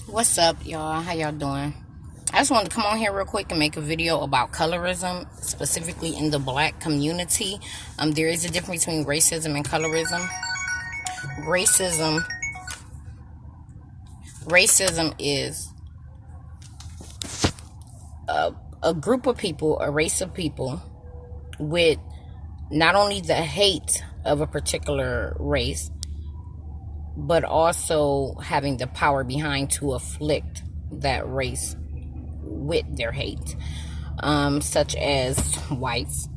What's up, y'all? How y'all doing? I just wanted to come on here real quick and make a video about colorism, specifically in the black community. There is a difference between racism and colorism. Racism, racism is a group of people, a race of people, with not only the hate of a particular race, but also having the power behind to afflict that race with their hate, such as whites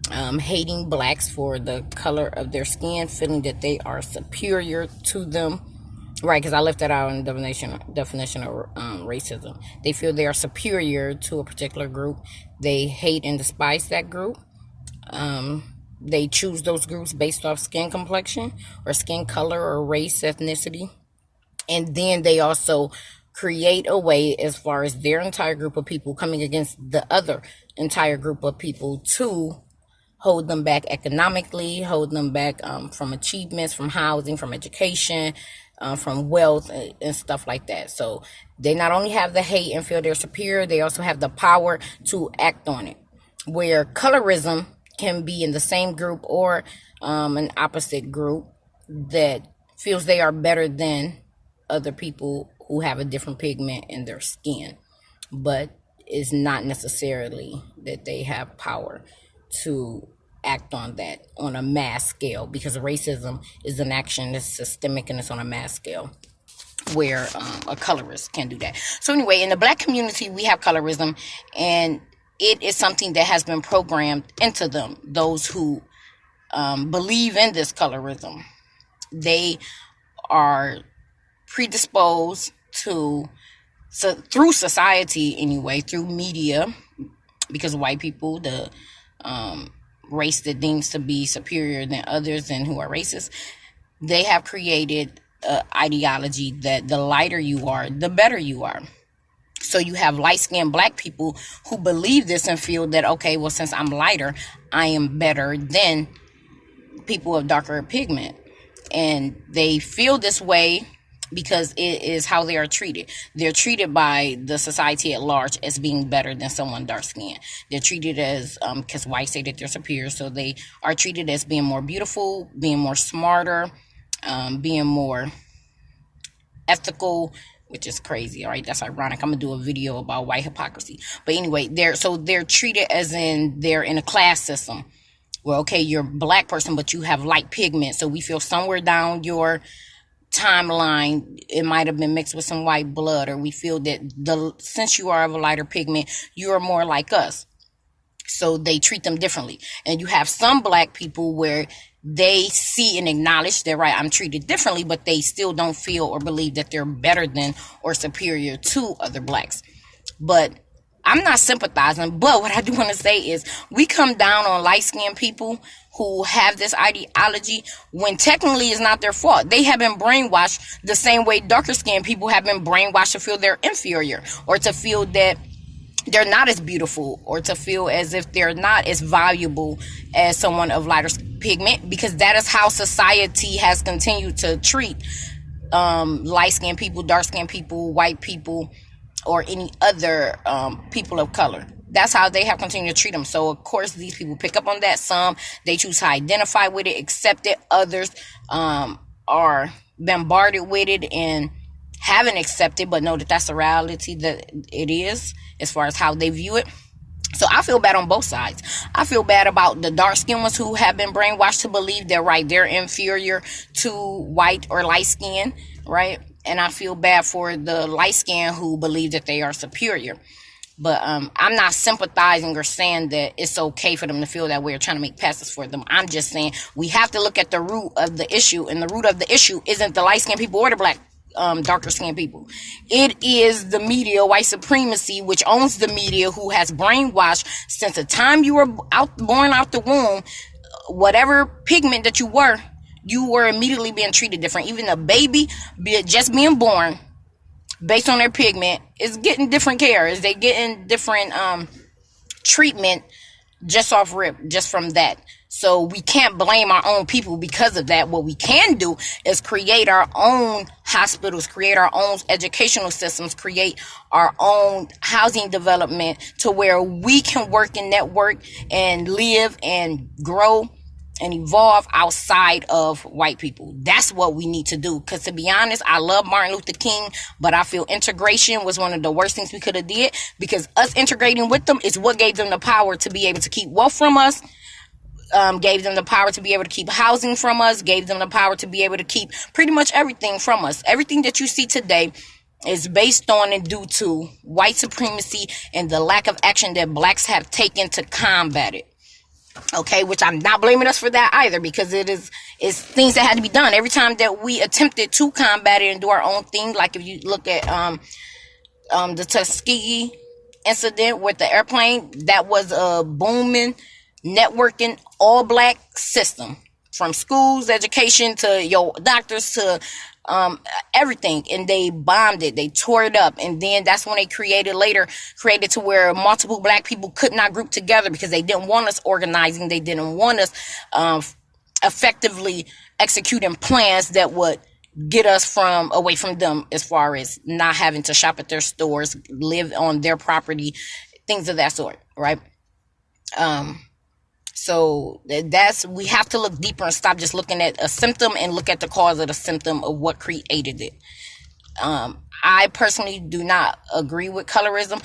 hating blacks for the color of their skin, feeling that they are superior to them. Right, because I left that out in the definition of racism. They feel they are superior to a particular group. They hate and despise that group. They choose those groups based off skin complexion or skin color or race, ethnicity. And then they also create a way, as far as their entire group of people coming against the other entire group of people, to hold them back economically, hold them back from achievements, from housing, from education, from wealth, and stuff like that. So they not only have the hate and feel they're superior, they also have the power to act on it. Where colorism can be in the same group or an opposite group that feels they are better than other people who have a different pigment in their skin, but it's not necessarily that they have power to act on that on a mass scale, because racism is an action that's systemic and it's on a mass scale, where a colorist can do that. So anyway, in the black community, we have colorism, and it is something that has been programmed into them. Those who believe in this colorism, they are predisposed to, so through society anyway, through media, because white people, the race that deems to be superior than others and who are racist, they have created an ideology that the lighter you are, the better you are. So you have light-skinned black people who believe this and feel that, okay, well, since I'm lighter, I am better than people of darker pigment. And they feel this way because it is how they are treated. They're treated by the society at large as being better than someone dark-skinned. They're treated as, because whites say that they're superior, so they are treated as being more beautiful, being more smarter, being more ethical, which is crazy. All right, that's ironic. I'm gonna do a video about white hypocrisy. But anyway, they're treated as in they're in a class system. Well, okay, you're a black person, but you have light pigment, so we feel somewhere down your timeline it might have been mixed with some white blood, or we feel that since you are of a lighter pigment, you are more like us. So they treat them differently. And you have some black people where they see and acknowledge that, right, I'm treated differently, but they still don't feel or believe that they're better than or superior to other blacks. But I'm not sympathizing, but what I do want to say is we come down on light-skinned people who have this ideology when technically it's not their fault. They have been brainwashed the same way darker-skinned people have been brainwashed to feel they're inferior, or to feel that they're not as beautiful, or to feel as if they're not as valuable as someone of lighter pigment, because that is how society has continued to treat light-skinned people, dark-skinned people, white people, or any other people of color. That's how they have continued to treat them. So of course these people pick up on that. Some, they choose to identify with it, accept it. Others are bombarded with it and haven't accepted, but know that that's the reality that it is, as far as how they view it. So I feel bad on both sides. I feel bad about the dark-skinned ones who have been brainwashed to believe that, right, they're inferior to white or light skin, right? And I feel bad for the light skin who believe that they are superior. But I'm not sympathizing or saying that it's okay for them to feel that way or trying to make passes for them. I'm just saying we have to look at the root of the issue, and the root of the issue isn't the light-skinned people or the black darker skinned people. It is the media, white supremacy, which owns the media, who has brainwashed since the time you were born out the womb. Whatever pigment that you were immediately being treated different. Even a baby just being born, based on their pigment, is getting different care. Is they getting different treatment just off rip, just from that. So we can't blame our own people because of that. What we can do is create our own hospitals, create our own educational systems, create our own housing development to where we can work and network and live and grow and evolve outside of white people. That's what we need to do. Because to be honest, I love Martin Luther King, but I feel integration was one of the worst things we could have did, because us integrating with them is what gave them the power to be able to keep wealth from us, gave them the power to be able to keep housing from us, gave them the power to be able to keep pretty much everything from us. Everything that you see today is based on and due to white supremacy and the lack of action that blacks have taken to combat it. Okay, which I'm not blaming us for that either, because it's things that had to be done. Every time that we attempted to combat it and do our own thing, like if you look at the Tuskegee incident with the airplane, that was a booming, networking, all black system, from schools, education, to your doctors, to everything. And they bombed it, they tore it up, and then that's when they created to where multiple black people could not group together, because they didn't want us organizing, they didn't want us effectively executing plans that would get us from away from them, as far as not having to shop at their stores, live on their property, things of that sort, right? So we have to look deeper and stop just looking at a symptom and look at the cause of the symptom of what created it. I personally do not agree with colorism,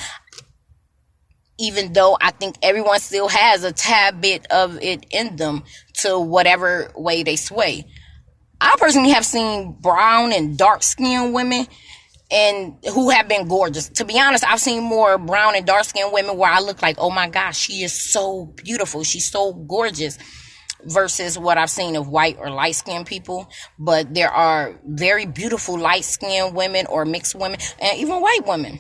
even though I think everyone still has a tad bit of it in them to whatever way they sway. I personally have seen brown and dark skinned women and who have been gorgeous. To be honest, I've seen more brown and dark skinned women where I look like, oh my gosh, she is so beautiful, she's so gorgeous, versus what I've seen of white or light skinned people. But there are very beautiful light skinned women or mixed women, and even white women.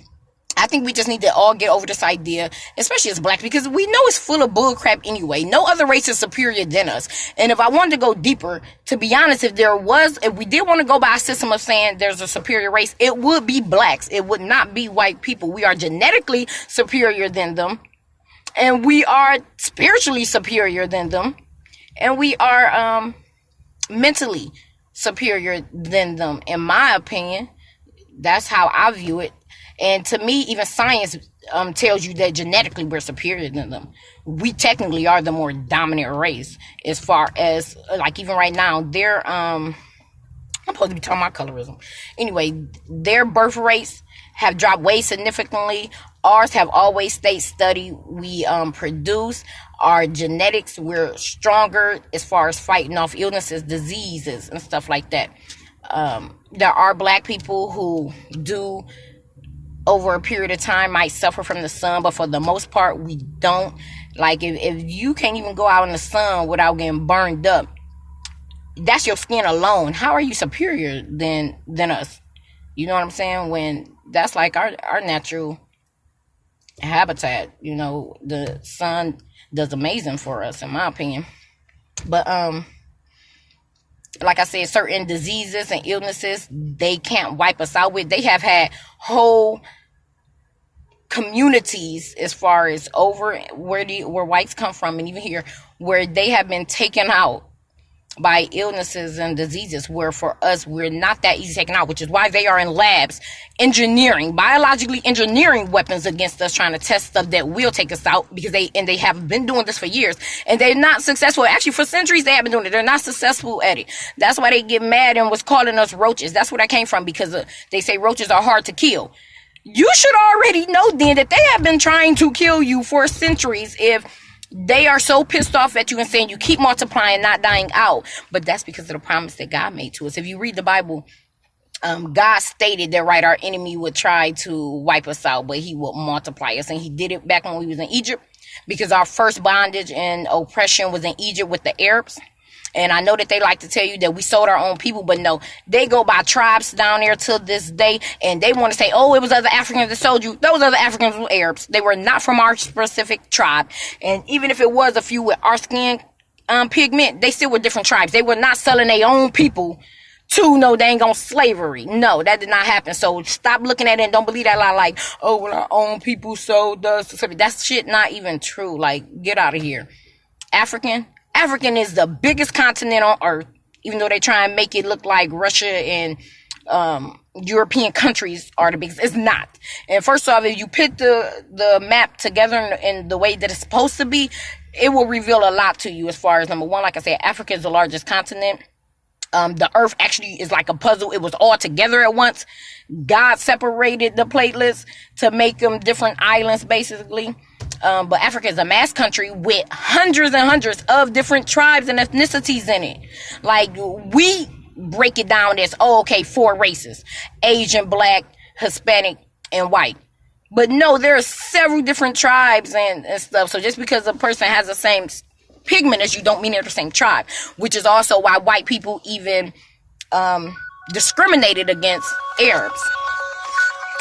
I think we just need to all get over this idea, especially as black, because we know it's full of bull crap anyway. No other race is superior than us. And if I wanted to go deeper, to be honest, if we did want to go by a system of saying there's a superior race, it would be blacks. It would not be white people. We are genetically superior than them, and we are spiritually superior than them, and we are mentally superior than them, in my opinion. That's how I view it. And to me, even science tells you that genetically we're superior than them. We technically are the more dominant race, as far as, like, even right now, I'm supposed to be talking about colorism. Anyway, their birth rates have dropped way significantly. Ours have always stayed steady. We produce our genetics. We're stronger as far as fighting off illnesses, diseases, and stuff like that. There are black people who do, over a period of time, might suffer from the sun, but for the most part, we don't. Like, if you can't even go out in the sun without getting burned up, that's your skin alone. How are you superior than us? You know what I'm saying? When that's like our natural habitat. You know, the sun does amazing for us, in my opinion. But like I said, certain diseases and illnesses, they can't wipe us out with. They have had whole communities, as far as over where whites come from, and even here, where they have been taken out by illnesses and diseases, where for us, we're not that easy taken out, which is why they are in labs biologically engineering weapons against us, trying to test stuff that will take us out, because they have been doing this for years, and they're not successful. Actually, for centuries, they have been doing it. They're not successful at it. That's why they get mad and was calling us roaches. That's where that came from, because they say roaches are hard to kill. You should already know then that they have been trying to kill you for centuries if they are so pissed off at you and saying you keep multiplying, not dying out. But that's because of the promise that God made to us. If you read the Bible, God stated that, right, our enemy would try to wipe us out, but he will multiply us. And he did it back when we was in Egypt, because our first bondage and oppression was in Egypt with the Arabs. And I know that they like to tell you that we sold our own people, but no, they go by tribes down there to this day, and they want to say, oh, it was other Africans that sold you. Those other Africans were Arabs. They were not from our specific tribe. And even if it was a few with our skin pigment, they still were different tribes. They were not selling their own people to no dang on slavery. No, that did not happen. So stop looking at it and don't believe that lie, like, oh, well, our own people sold us. That shit not even true. Like, get out of here. African African is the biggest continent on earth, even though they try and make it look like Russia and European countries are the biggest. It's not. And first off, if you put the map together in the way that it's supposed to be, it will reveal a lot to you as far as, number one, like I said, Africa is the largest continent. The earth actually is like a puzzle. It was all together at once. God separated the platelets to make them different islands, basically. But Africa is a mass country with hundreds and hundreds of different tribes and ethnicities in it. Like, we break it down as, 4 races: Asian, Black, Hispanic, and white. But no, there are several different tribes and stuff. So just because a person has the same pigment as you don't mean they're the same tribe, which is also why white people even discriminated against Arabs.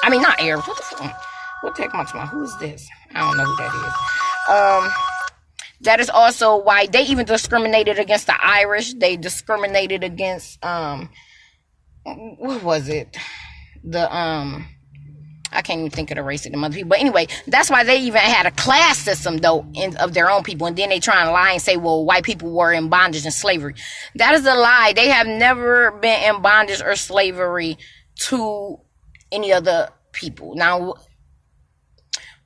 I mean, not Arabs. What the heck am I talking about? Who is this? I don't know who that is. That is also why they even discriminated against the Irish. They discriminated against what was it? I can't even think of the race of the other people. But anyway, that's why they even had a class system, though, of their own people. And then they try and lie and say, well, white people were in bondage and slavery. That is a lie. They have never been in bondage or slavery to any other people. Now,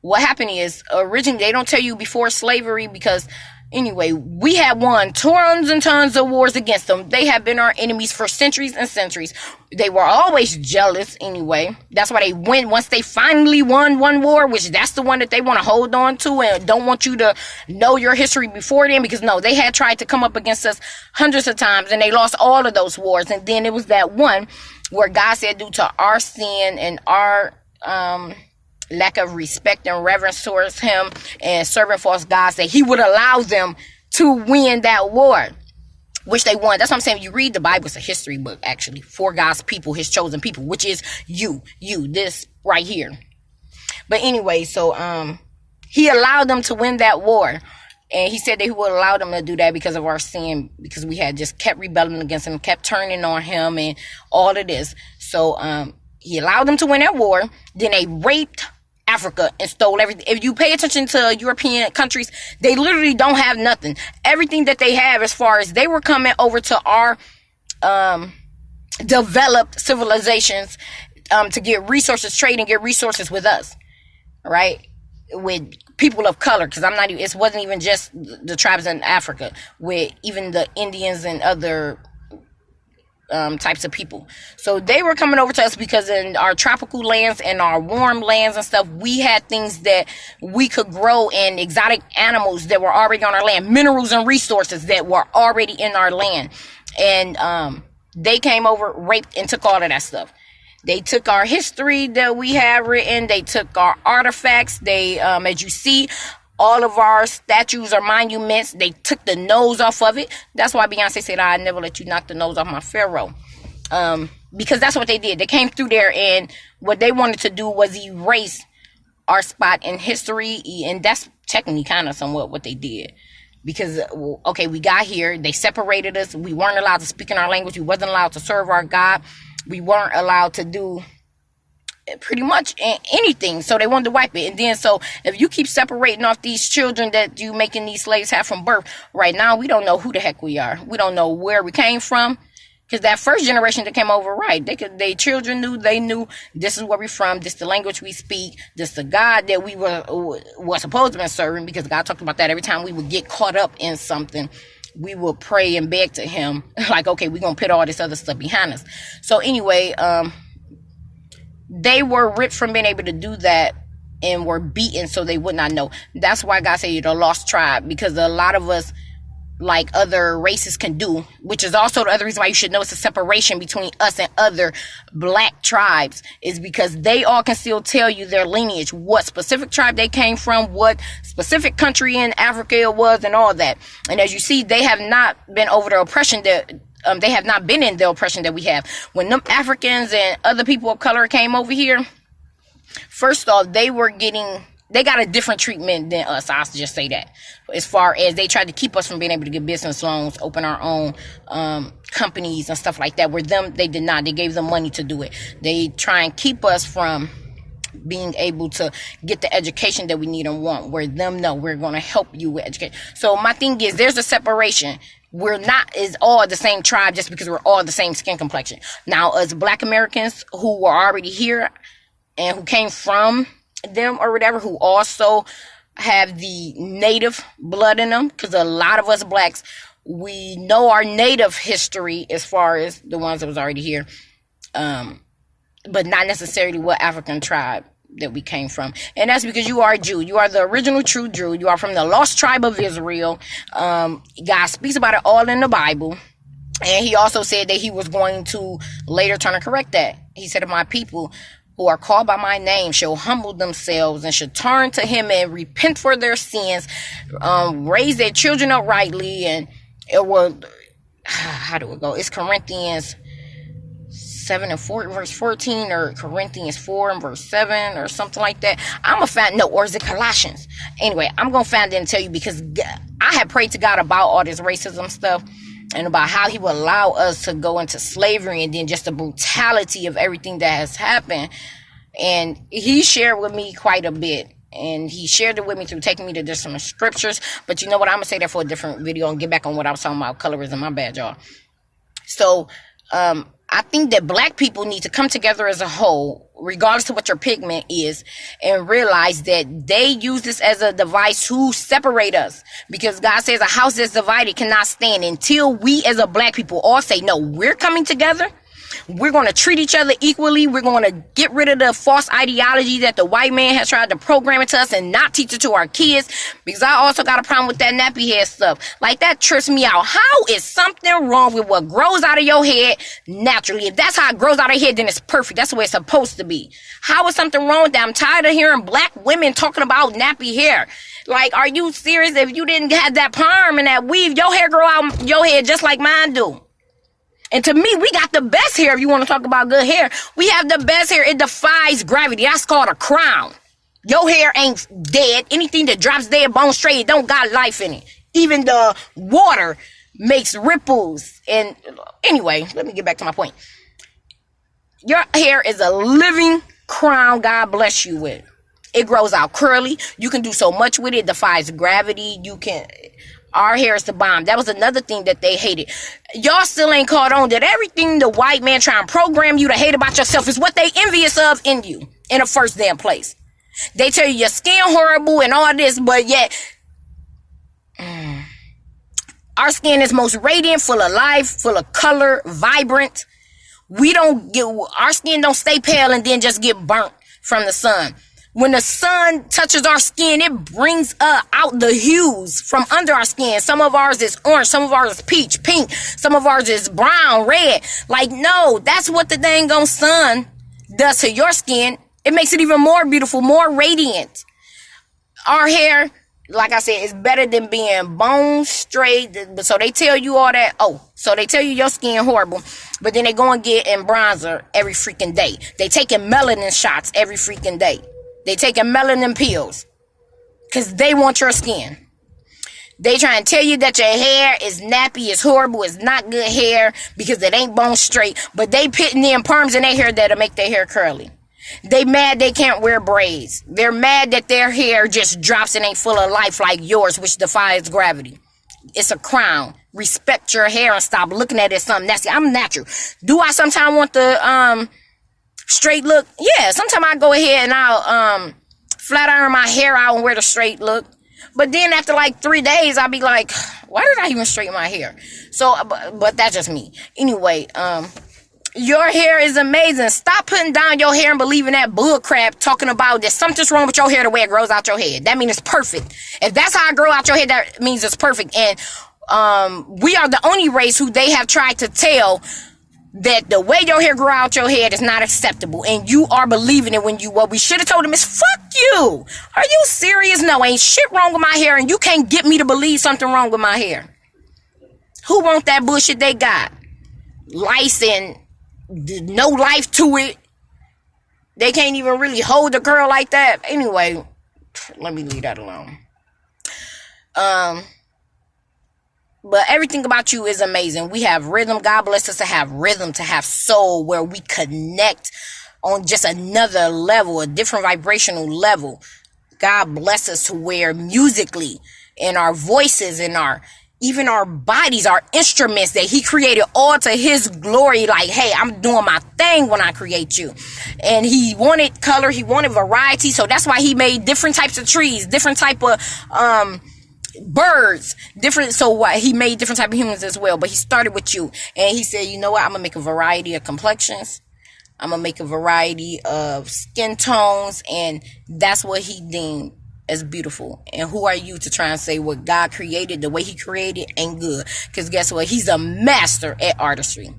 what happened is, originally, they don't tell you before slavery because, anyway, we had won tons and tons of wars against them. They have been our enemies for centuries and centuries. They were always jealous anyway. That's why they win. Once they finally won one war, which that's the one that they want to hold on to and don't want you to know your history before then, because no, they had tried to come up against us hundreds of times and they lost all of those wars. And then it was that one where God said, due to our sin and our lack of respect and reverence towards him and serving false gods, that he would allow them to win that war, which they won. That's what I'm saying. You read the Bible, it's a history book, actually, for God's people, his chosen people, which is you, this right here. But anyway, so he allowed them to win that war. And he said that he would allow them to do that because of our sin, because we had just kept rebelling against him, kept turning on him and all of this. So he allowed them to win that war. Then they raped Africa and stole everything. If you pay attention to European countries, they literally don't have nothing. Everything that they have, as far as they were coming over to our developed civilizations to get resources, trade and get resources with us, right? With people of color, because it wasn't even just the tribes in Africa, with even the Indians and other types of people. So they were coming over to us because in our tropical lands and our warm lands and stuff, we had things that we could grow, and exotic animals that were already on our land, minerals and resources that were already in our land. And they came over, raped, and took all of that stuff. They took our history that we have written. They took our artifacts. They, as you see, all of our statues or monuments, they took the nose off of it. That's why Beyonce said, I'd never let you knock the nose off my pharaoh. Because that's what they did. They came through there, and what they wanted to do was erase our spot in history. And that's technically kind of somewhat what they did. Because, okay, we got here. They separated us. We weren't allowed to speak in our language. We wasn't allowed to serve our God. We weren't allowed to do pretty much anything. So they wanted to wipe it. And then, so if you keep separating off these children that you making these slaves have from birth, right now we don't know who the heck we are. We don't know where we came from, because that first generation that came over, right, they children knew, they knew this is where we from, this the language we speak, this the God that we were supposed to be serving, because God talked about that every time we would get caught up in something. We will pray and beg to him, like, okay, we're going to put all this other stuff behind us. So anyway, they were ripped from being able to do that and were beaten so they would not know. That's why God said you're the lost tribe, because a lot of us, like other races can do, which is also the other reason why you should know it's a separation between us and other black tribes, is because they all can still tell you their lineage, what specific tribe they came from, what specific country in Africa it was, and all that. And as you see, they have not been over the oppression that they have not been in the oppression that we have. When them Africans and other people of color came over here, first off, they got a different treatment than us. I'll just say that. As far as they tried to keep us from being able to get business loans, open our own companies and stuff like that. Where they did not. They gave them money to do it. They try and keep us from being able to get the education that we need and want, where them know we're going to help you with education. So my thing is, there's a separation. We're not is all the same tribe just because we're all the same skin complexion. Now, as Black Americans who were already here and who came from them or whatever, who also have the native blood in them, because a lot of us Blacks, we know our native history as far as the ones that was already here, but not necessarily what African tribe that we came from. And that's because you are a Jew. You are the original true Jew. You are from the lost tribe of Israel. God speaks about it all in the Bible. And he also said that he was going to later turn and correct that. He said, if my people who are called by my name shall humble themselves and should turn to him and repent for their sins, raise their children uprightly. And it will, how do it go? It's Corinthians 7 and 4, verse 14, or Corinthians 4 and verse 7, or something like that. I'm gonna find, no, or is it Colossians? Anyway, I'm gonna find it and tell you, because I had prayed to God about all this racism stuff and about how he will allow us to go into slavery, and then just the brutality of everything that has happened. And he shared with me quite a bit, and he shared it with me through taking me to different scriptures. But you know what, I'm gonna say that for a different video and get back on what I was talking about, colorism. My bad, y'all. So I think that Black people need to come together as a whole, regardless of what your pigment is, and realize that they use this as a device to separate us. Because God says a house that's divided cannot stand. Until we as a Black people all say, no, we're coming together. We're going to treat each other equally. We're going to get rid of the false ideology that the white man has tried to program into us and not teach it to our kids. Because I also got a problem with that nappy head stuff. Like, that trips me out. How is something wrong with what grows out of your head naturally? If that's how it grows out of your head, then it's perfect. That's the way it's supposed to be. How is something wrong with that? I'm tired of hearing Black women talking about nappy hair. Like, are you serious? If you didn't have that perm and that weave, your hair grow out your head just like mine do. And to me, we got the best hair. If you want to talk about good hair, we have the best hair. It defies gravity. That's called a crown. Your hair ain't dead. Anything that drops dead bone straight, it don't got life in it. Even the water makes ripples. And anyway, let me get back to my point. Your hair is a living crown God bless you with. It grows out curly. You can do so much with it. It defies gravity. Our hair is the bomb. That was another thing that they hated. Y'all still ain't caught on that everything the white man trying to program you to hate about yourself is what they envious of in you in the first damn place. They tell you your skin horrible and all this, but yet our skin is most radiant, full of life, full of color, vibrant. Our skin don't stay pale and then just get burnt from the sun. When the sun touches our skin, it brings out the hues from under our skin. Some of ours is orange, some of ours is peach, pink, some of ours is brown, red. Like, no, that's what the dang on sun does to your skin. It makes it even more beautiful, more radiant. Our hair, like I said, is better than being bone straight. So they tell you all that. So they tell you your skin horrible, but then they go and get in bronzer every freaking day. They taking melanin shots every freaking day. They taking melanin pills because they want your skin. They try and tell you that your hair is nappy, it's horrible, it's not good hair because it ain't bone straight. But they putting in perms in their hair that'll make their hair curly. They mad they can't wear braids. They're mad that their hair just drops and ain't full of life like yours, which defies gravity. It's a crown. Respect your hair and stop looking at it as something nasty. I'm natural. Do I sometimes want the straight look? Yeah, sometimes I go ahead and I'll flat iron my hair out and wear the straight look. But then after like 3 days, I'll be like, why did I even straighten my hair? So, but that's just me. Anyway, your hair is amazing. Stop putting down your hair and believing that bull crap talking about that something's wrong with your hair the way it grows out your head. That means it's perfect. If that's how it grow out your head, that means it's perfect. And we are the only race who they have tried to tell that the way your hair grow out your head is not acceptable, and you are believing it when what we should have told them is fuck you. Are you serious? No, ain't shit wrong with my hair, and you can't get me to believe something wrong with my hair. Who want that bullshit they got? Lice and no life to it. They can't even really hold the curl like that. Anyway, let me leave that alone. But everything about you is amazing. We have rhythm. God bless us to have rhythm, to have soul, where we connect on just another level, a different vibrational level. God bless us to where musically, in our voices, in our even our bodies, our instruments, that he created all to his glory. Like, hey, I'm doing my thing when I create you. And he wanted color, he wanted variety, so that's why he made different types of trees, different type of birds, different. So what, he made different type of humans as well, but he started with you, and he said, you know what, I'm gonna make a variety of complexions, I'm gonna make a variety of skin tones, and that's what he deemed as beautiful. And who are you to try and say what God created, the way he created, ain't good? Because guess what? He's a master at artistry.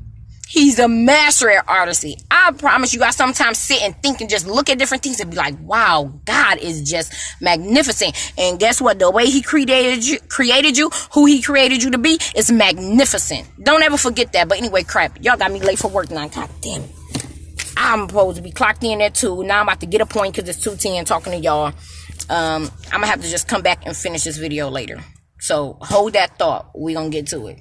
He's a master at artistry. I promise you, I sometimes sit and think and just look at different things and be like, wow, God is just magnificent. And guess what? The way he created you, who he created you to be, is magnificent. Don't ever forget that. But anyway, crap, y'all got me late for work now. God damn it. I'm supposed to be clocked in at 2. Now I'm about to get a point because it's 2:10 talking to y'all. I'm gonna have to just come back and finish this video later. So hold that thought. We're gonna get to it.